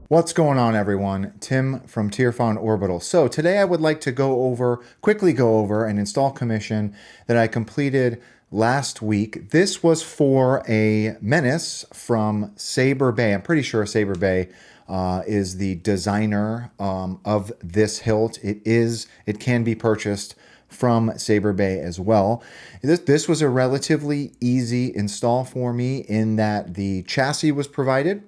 What's going on, everyone? Tim from Tierfon Orbital. So today I would like to quickly go over an install commission that I completed last week. This was for a Menace from Saber Bay. I'm pretty sure Saber Bay is the designer of this hilt. It can be purchased from Saber Bay as well. This was a relatively easy install for me in that the chassis was provided,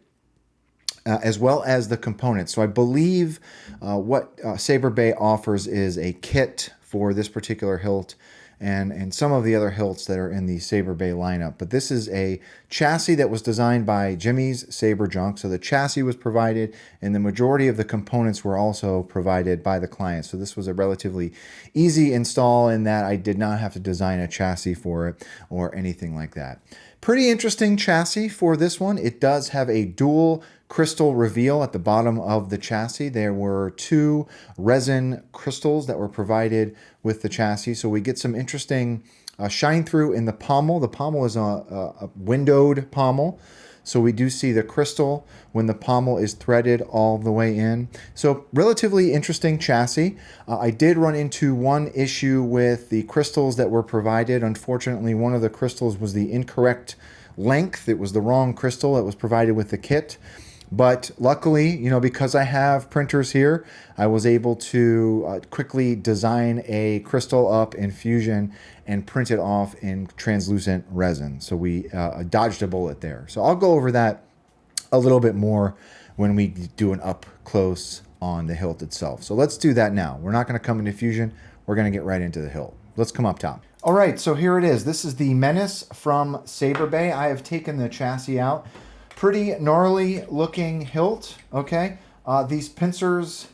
as well as the components. So I believe what Saber Bay offers is a kit for this particular hilt and some of the other hilts that are in the Saber Bay lineup. But this is a chassis that was designed by Jimmys Saber Junk. So the chassis was provided and the majority of the components were also provided by the client. So this was a relatively easy install in that I did not have to design a chassis for it or anything like that. Pretty interesting chassis for this one. It does have a dual crystal reveal at the bottom of the chassis. There were 2 resin crystals that were provided with the chassis, so we get some interesting shine through in the pommel. The pommel is a windowed pommel, so we do see the crystal when the pommel is threaded all the way in. So relatively interesting chassis. I did run into one issue with the crystals that were provided. Unfortunately, one of the crystals was the incorrect length. It was the wrong crystal that was provided with the kit. But luckily, because I have printers here, I was able to quickly design a crystal up in Fusion and print it off in translucent resin. So we dodged a bullet there. So I'll go over that a little bit more when we do an up close on the hilt itself. So let's do that now. We're not going to come into Fusion. We're going to get right into the hilt. Let's come up top. All right, so here it is. This is the Menace from Saber Bay. I have taken the chassis out. Pretty gnarly looking hilt, okay? These pincers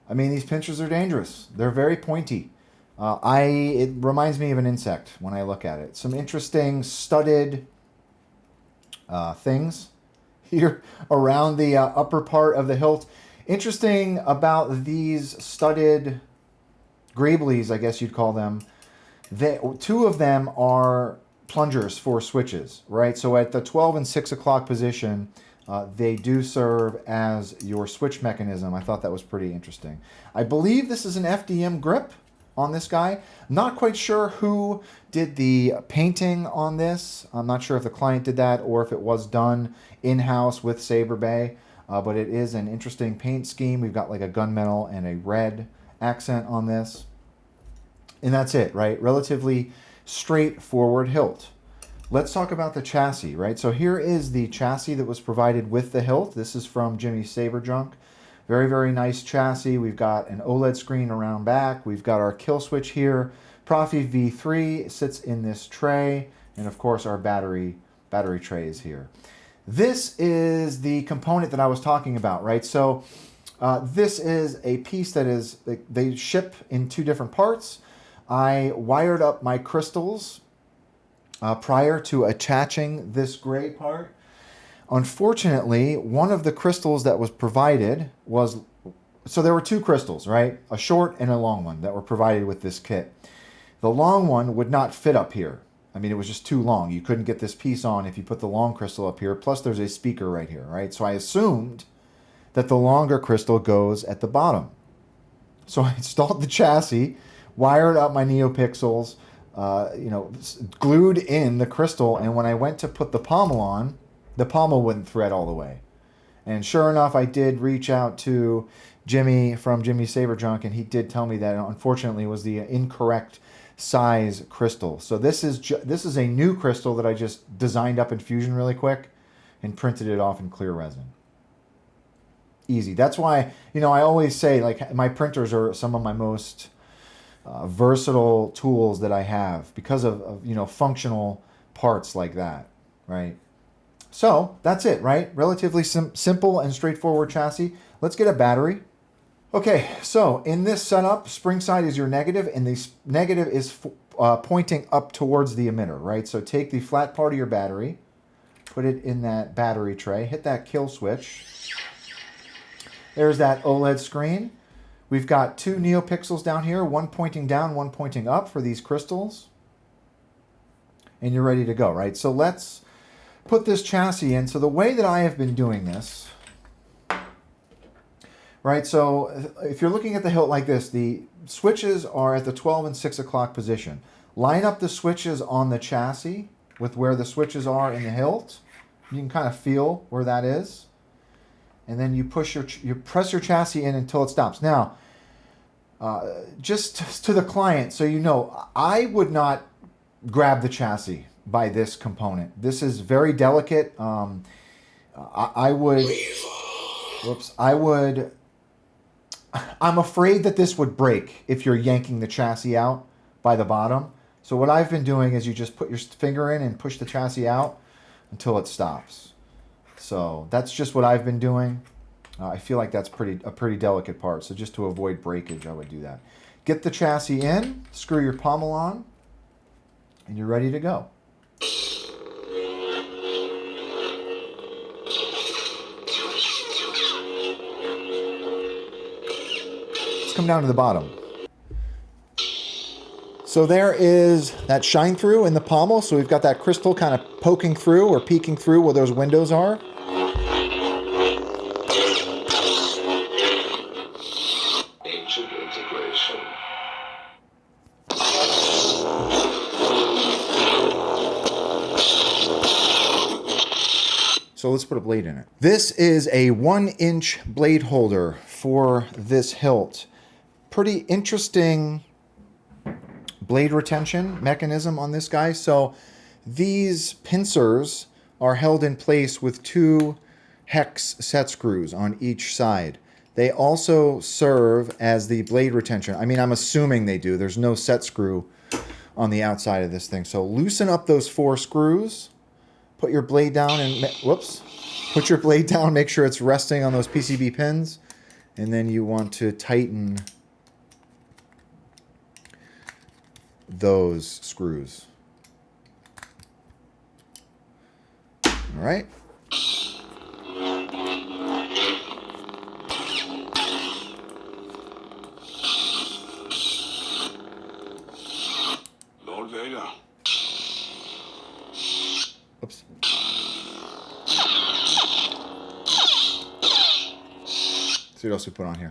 are dangerous. They're very pointy. It reminds me of an insect when I look at it. Some interesting studded things here around the upper part of the hilt. Interesting about these studded Grablies, I guess you'd call them. 2 of them are plungers for switches, right? So at the 12 and 6 o'clock position, they do serve as your switch mechanism. I thought that was pretty interesting. I believe this is an FDM grip on this guy. Not quite sure who did the painting on this. I'm not sure if the client did that or if it was done in-house with Saber Bay, but it is an interesting paint scheme. We've got like a gunmetal and a red accent on this. And that's it, right? Relatively straightforward hilt. Let's talk about the chassis, right? So here is the chassis that was provided with the hilt. This is from Jimmys Saber Junk. Very, very nice chassis. We've got an OLED screen around back. We've got our kill switch here. Proffie V3 sits in this tray. And of course our battery tray is here. This is the component that I was talking about, right? So this is a piece that is, they ship in 2 different parts. I wired up my crystals prior to attaching this gray part. Unfortunately, one of the crystals that was provided was, so there were 2 crystals, right? A short and a long one that were provided with this kit. The long one would not fit up here. I mean, it was just too long. You couldn't get this piece on if you put the long crystal up here. Plus there's a speaker right here, right? So I assumed that the longer crystal goes at the bottom. So I installed the chassis, wired up my NeoPixels, glued in the crystal, and when I went to put the pommel on, the pommel wouldn't thread all the way. And sure enough, I did reach out to Jimmy from Jimmys Saber Junk, and he did tell me that unfortunately it was the incorrect size crystal. So this is a new crystal that I just designed up in Fusion really quick and printed it off in clear resin. Easy. That's why, I always say, like, my printers are some of my most versatile tools that I have because of functional parts like that, right? So that's it, right? Relatively simple and straightforward chassis. Let's get a battery. Okay, so in this setup, spring side is your negative, and the negative is pointing up towards the emitter, right? So take the flat part of your battery, put it in that battery tray, hit that kill switch. There's that OLED screen. We've got 2 NeoPixels down here, one pointing down, one pointing up for these crystals. And you're ready to go, right? So let's put this chassis in. So the way that I have been doing this right? So if you're looking at the hilt like this, the switches are at the 12 and 6 o'clock position. Line up the switches on the chassis with where the switches are in the hilt. You can kind of feel where that is. And then you press your chassis in until it stops. Now, just to the client, so you know, I would not grab the chassis by this component. This is very delicate. I would, whoops, I'm afraid that this would break if you're yanking the chassis out by the bottom. So what I've been doing is you just put your finger in and push the chassis out until it stops. So that's just what I've been doing. I feel like that's a pretty delicate part. So just to avoid breakage, I would do that. Get the chassis in, screw your pommel on, and you're ready to go. Let's come down to the bottom. So there is that shine through in the pommel. So we've got that crystal kind of poking through or peeking through where those windows are. Ancient integration. So let's put a blade in it. This is a 1-inch blade holder for this hilt. Pretty interesting blade retention mechanism on this guy. So these pincers are held in place with 2 hex set screws on each side. They also serve as the blade retention. I mean, I'm assuming they do. There's no set screw on the outside of this thing. So loosen up those 4 screws. Put your blade down and, whoops. Put your blade down, make sure it's resting on those PCB pins. And then you want to tighten those screws. All right. Lord Vader. Oops. See what else we put on here.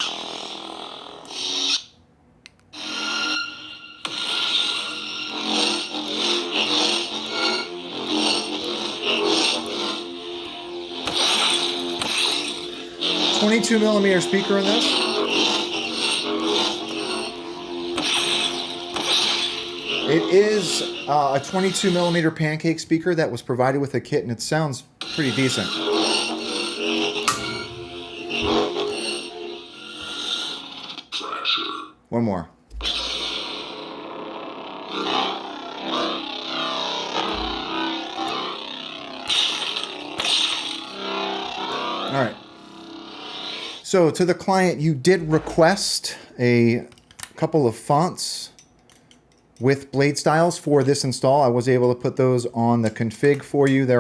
.22mm speaker in this. It is a 22mm pancake speaker that was provided with a kit, and it sounds pretty decent. One more. All right. So to the client, you did request a couple of fonts with blade styles for this install. I was able to put those on the config for you. They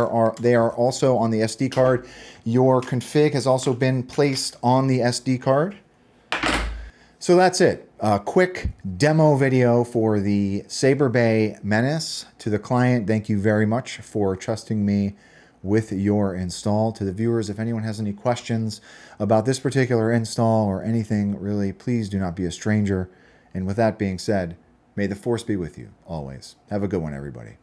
are also on the SD card. Your config has also been placed on the SD card. So that's it. A quick demo video for the Saber Bay Menace. To the client, thank you very much for trusting me with your install. To the viewers, if anyone has any questions about this particular install or anything really, please do not be a stranger. And with that being said, may the force be with you always. Have a good one, everybody.